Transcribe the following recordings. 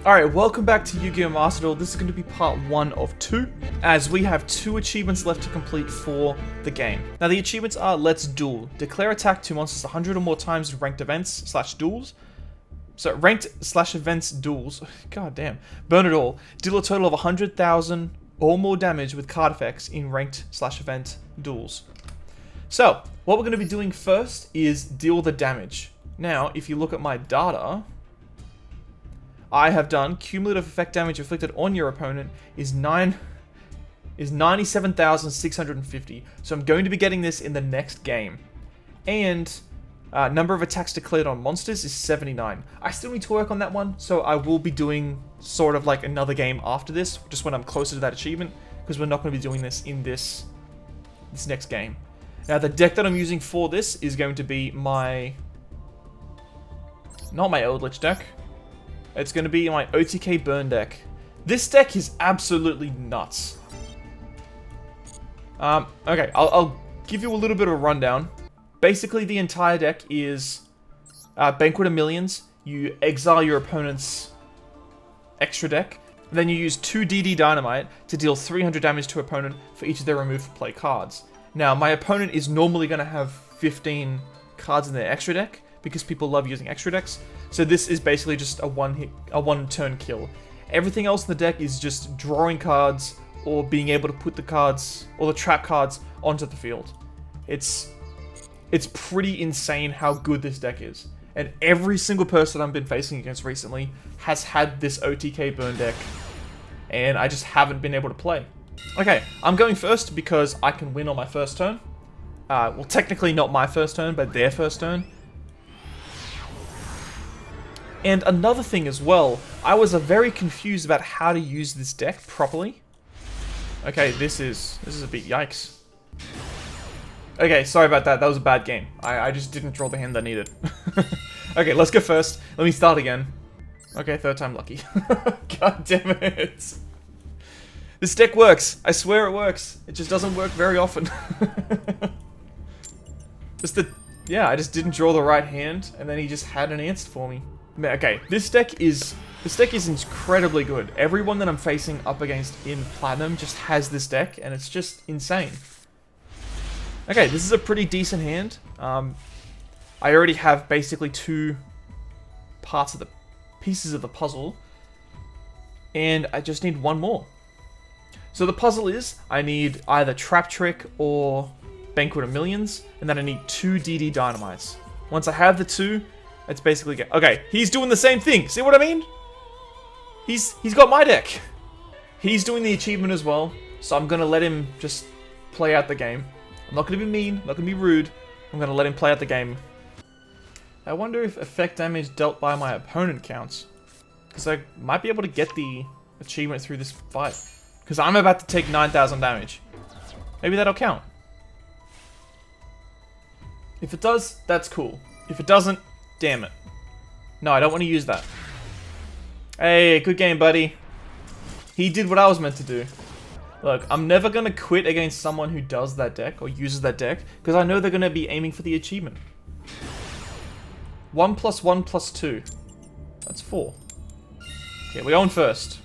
Alright, welcome back to YuGiOh Master Duel. This is going to be part 1 of 2, as we have 2 achievements left to complete for the game. Now the achievements are Let's Duel. Declare attack to monsters 100 or more times in ranked events / duels. So, ranked / events duels. God damn. Burn it all. Deal a total of 100,000 or more damage with card effects in ranked / event duels. So, what we're going to be doing first is deal the damage. Now, if you look at my data, I have done cumulative effect damage inflicted on your opponent is 97,650. So I'm going to be getting this in the next game. And number of attacks declared on monsters is 79. I still need to work on that one, so I will be doing sort of like another game after this, just when I'm closer to that achievement, because we're not going to be doing this in this next game. Now the deck that I'm using for this is going to be not my Eldritch deck. It's going to be my OTK burn deck. This deck is absolutely nuts. Okay, I'll give you a little bit of a rundown. Basically, the entire deck is Banquet of Millions. You exile your opponent's extra deck. Then you use 2 DD Dynamite to deal 300 damage to opponent for each of their removed play cards. Now, my opponent is normally going to have 15 cards in their extra deck, because people love using extra decks. So this is basically just a one-turn kill. Everything else in the deck is just drawing cards or being able to put the cards or the trap cards onto the field. It's pretty insane how good this deck is. And every single person I've been facing against recently has had this OTK burn deck, and I just haven't been able to play. Okay, I'm going first because I can win on my first turn. Well, technically not my first turn, but their first turn. And another thing as well, I was very confused about how to use this deck properly. Okay, this is a bit yikes. Okay, sorry about that. That was a bad game. I just didn't draw the hand I needed. Okay, let's go first. Let me start again. Okay, third time lucky. God damn it. This deck works. I swear it works. It just doesn't work very often. Yeah, I just didn't draw the right hand, and then he just had an answer for me. Okay, this deck is incredibly good. Everyone that I'm facing up against in Platinum just has this deck, and it's just insane. Okay, this is a pretty decent hand. I already have basically 2 pieces of the puzzle, and I just need 1 more. So the puzzle is, I need either Trap Trick or Banquet of Millions, and then I need 2 DD Dynamites. Once I have the 2, it's basically okay, he's doing the same thing. See what I mean? He's got my deck. He's doing the achievement as well, so I'm gonna let him just play out the game. I'm not gonna be mean, I'm not gonna be rude. I'm gonna let him play out the game. I wonder if effect damage dealt by my opponent counts, because I might be able to get the achievement through this fight. Because I'm about to take 9,000 damage. Maybe that'll count. If it does, that's cool. If it doesn't, damn it. No, I don't want to use that. Hey, good game, buddy. He did what I was meant to do. Look, I'm never going to quit against someone who does that deck or uses that deck, because I know they're going to be aiming for the achievement. 1 + 1 + 2. That's 4. Okay, we're going first.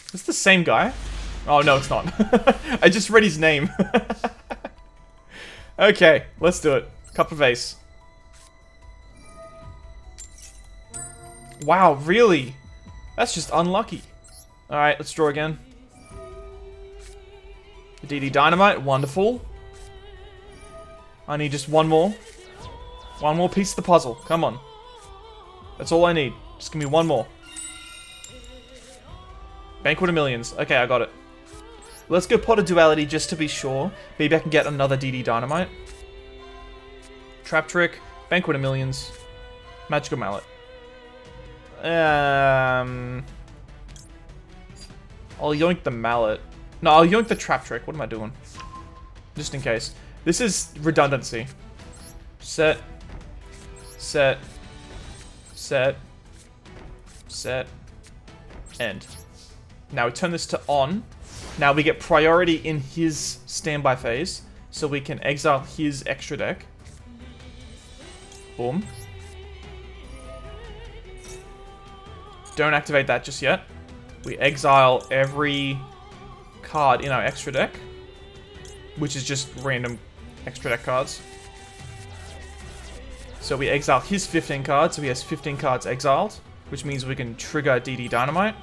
Is this the same guy? Oh, no, it's not. I just read his name. Okay, let's do it. Cup of Ace. Wow, really? That's just unlucky. Alright, let's draw again. DD Dynamite, wonderful. I need just 1 more. 1 more piece of the puzzle, come on. That's all I need. Just give me 1 more. Banquet of Millions. Okay, I got it. Let's go Pot of Duality just to be sure. Maybe I can get another DD Dynamite. Trap Trick, Banquet of Millions, Magical Mallet. I'll yoink the mallet. No, I'll yoink the Trap Trick. What am I doing? Just in case. This is redundancy. Set. Set. Set. Set. End. Now we turn this to on. Now we get priority in his standby phase, so we can exile his extra deck. Boom. Don't activate that just yet. We exile every card in our extra deck, which is just random extra deck cards. So we exile his 15 cards, so he has 15 cards exiled, which means we can trigger DD Dynamite.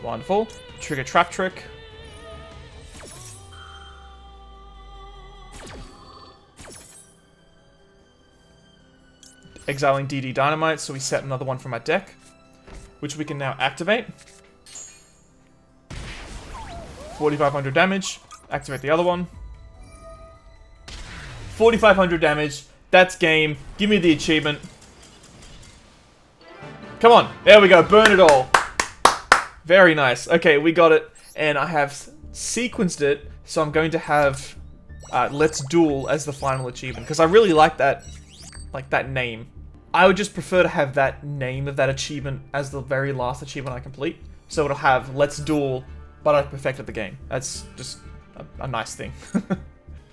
Wonderful. Trigger Trap Trick. Exiling DD Dynamite, so we set another one from our deck, which we can now activate. 4,500 damage. Activate the other one. 4,500 damage. That's game. Give me the achievement. Come on. There we go. Burn it all. Very nice. Okay, we got it. And I have sequenced it, so I'm going to have Let's Duel as the final achievement, because I really like that name. I would just prefer to have that name of that achievement as the very last achievement I complete. So it'll have Let's Duel, but I perfected the game. That's just a nice thing.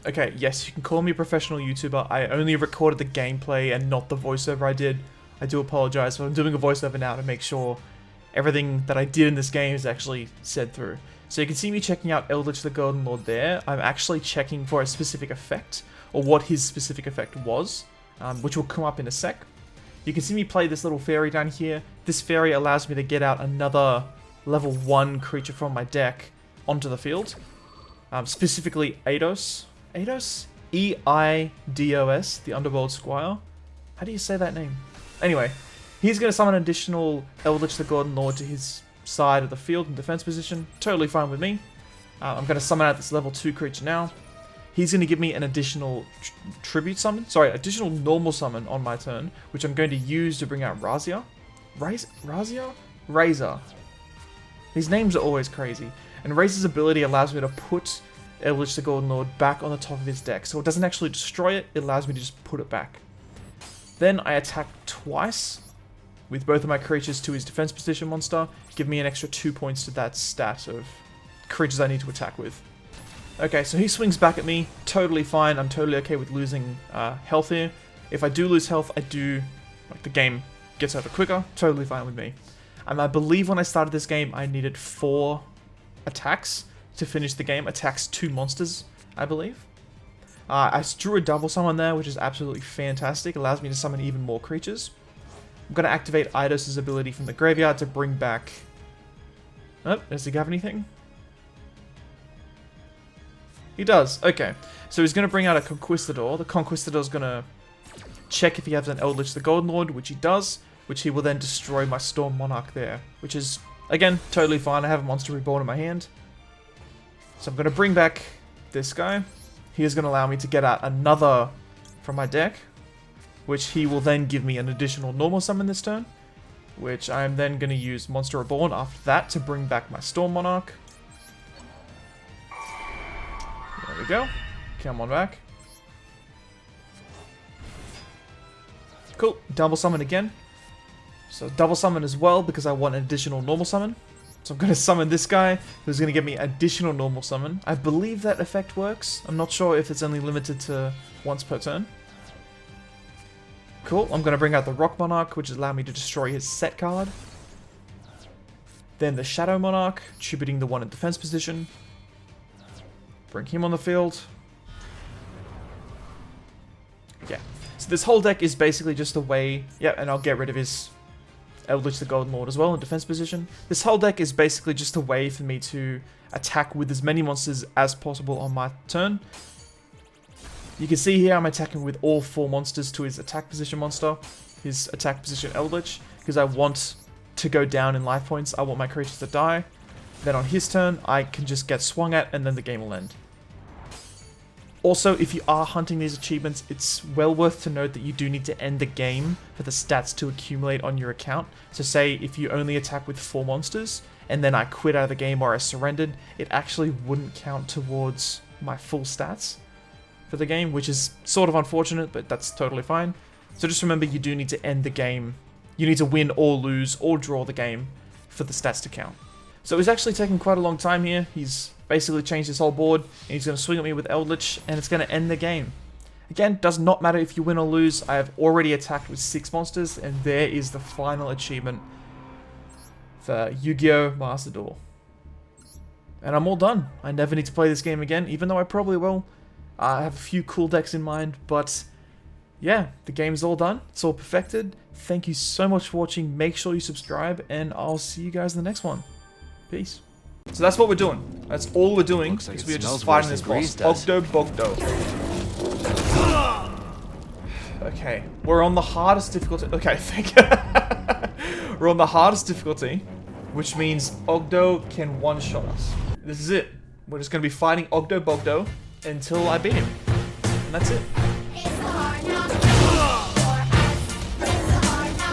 Okay, yes, you can call me a professional YouTuber. I only recorded the gameplay and not the voiceover I did. I do apologize, but I'm doing a voiceover now to make sure everything that I did in this game is actually said through. So you can see me checking out Eldritch the Golden Lord there. I'm actually checking for a specific effect, or what his specific effect was, which will come up in a sec. You can see me play this little fairy down here. This fairy allows me to get out another level 1 creature from my deck onto the field. Specifically Eidos. Eidos? E-I-D-O-S, the Underworld Squire. How do you say that name? Anyway, he's going to summon an additional Eldritch the Golden Lord to his side of the field in defense position. Totally fine with me. I'm going to summon out this level 2 creature now. He's going to give me an additional additional normal summon on my turn, which I'm going to use to bring out Razia. Razor. These names are always crazy. And Razor's ability allows me to put Eldritch the Golden Lord back on the top of his deck. So it doesn't actually destroy it, it allows me to just put it back. Then I attack twice with both of my creatures to his defense position monster. Give me an extra 2 points to that stat of creatures I need to attack with. Okay, so he swings back at me, totally fine. I'm totally okay with losing health here. If I do lose health, the game gets over quicker. Totally fine with me. I believe when I started this game, I needed 4 attacks to finish the game. Attacks 2 monsters, I believe. I drew a double summon there, which is absolutely fantastic. Allows me to summon even more creatures. I'm going to activate Eidos' ability from the graveyard to bring back... Oh, does he have anything? He does. Okay. So he's going to bring out a Conquistador. The Conquistador's going to check if he has an Eldritch the Golden Lord, which he does, which he will then destroy my Storm Monarch there, which is, again, totally fine. I have a Monster Reborn in my hand. So I'm going to bring back this guy. He is going to allow me to get out another from my deck, which he will then give me an additional normal summon this turn, which I am then going to use Monster Reborn after that to bring back my Storm Monarch. There we go. Come on back. Cool. Double summon again. So double summon as well because I want an additional normal summon. So I'm going to summon this guy who's going to give me additional normal summon. I believe that effect works. I'm not sure if it's only limited to once per turn. Cool. I'm going to bring out the Rock Monarch, which will allow me to destroy his set card. Then the Shadow Monarch, tributing the one in defense position. Bring him on the field. Yeah. So this whole deck is basically just a way... Yeah, and I'll get rid of his Eldritch the Golden Lord as well in defense position. This whole deck is basically just a way for me to attack with as many monsters as possible on my turn. You can see here I'm attacking with all 4 monsters to his attack position monster, his attack position Eldritch, because I want to go down in life points. I want my creatures to die. Then on his turn, I can just get swung at and then the game will end. Also, if you are hunting these achievements, it's well worth to note that you do need to end the game for the stats to accumulate on your account. So say if you only attack with 4 monsters, and then I quit out of the game or I surrendered, it actually wouldn't count towards my full stats for the game, which is sort of unfortunate, but that's totally fine. So just remember, you do need to end the game. You need to win or lose or draw the game for the stats to count. So he's actually taking quite a long time here. He's basically changed his whole board, and he's going to swing at me with Eldritch, and it's going to end the game. Again, does not matter if you win or lose. I have already attacked with 6 monsters, and there is the final achievement for Yu-Gi-Oh! Master Duel. And I'm all done. I never need to play this game again, even though I probably will. I have a few cool decks in mind, but yeah, the game's all done. It's all perfected. Thank you so much for watching. Make sure you subscribe, and I'll see you guys in the next one. Peace. So that's what we're doing. That's all we're doing, because we are just fighting this boss. Ogdo Bogdo. Okay, we're on the hardest difficulty. Okay, we're on the hardest difficulty, which means Ogdo can one-shot us. This is it. We're just going to be fighting Ogdo Bogdo until I beat him. And that's it.